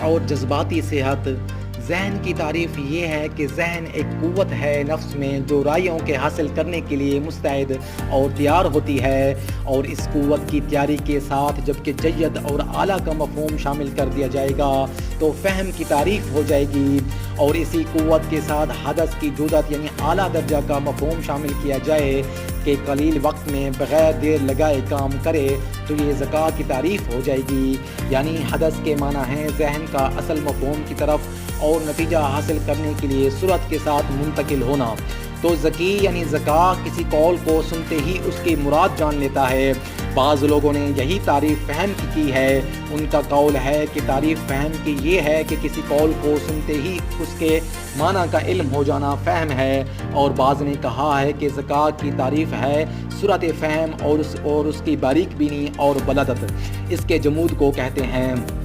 और जज्बाती सेहत। ज़हन की तारीफ़ ये है कि ज़हन एक क़ुव्वत है नफ्स में जो रायों के हासिल करने के लिए मुस्तैद और तैयार होती है, और इस क़ुव्वत की तैयारी के साथ जबकि जय्यद और आला का मफ़हूम शामिल कर दिया जाएगा तो फ़हम की तारीफ़ हो जाएगी, और इसी क़ुव्वत के साथ हदस की जुदत यानी आला दर्जा का मफ़हूम शामिल किया जाए कि कलील वक्त में बग़ैर देर लगाए काम करे तो ये ज़का की तारीफ़ हो जाएगी। यानी हदस के माना है ज़हन का असल मफ़हूम की तरफ और नतीजा हासिल करने के लिए सूरत के साथ मुंतकिल होना। तो ज़की यानी ज़का किसी कौल को सुनते ही उसकी मुराद जान लेता है। बाज़ लोगों ने यही तारीफ़ फ़हम की है। उनका कौल है कि तारीफ़ फ़हम की ये है कि किसी कौल को सुनते ही उसके माना का इल्म हो जाना फ़हम है, और बाज़ ने कहा है कि ज़का की तारीफ़ है सूरत फ़हम और उसकी बारीक बीनी और बलादत। इसके जमूद को कहते हैं।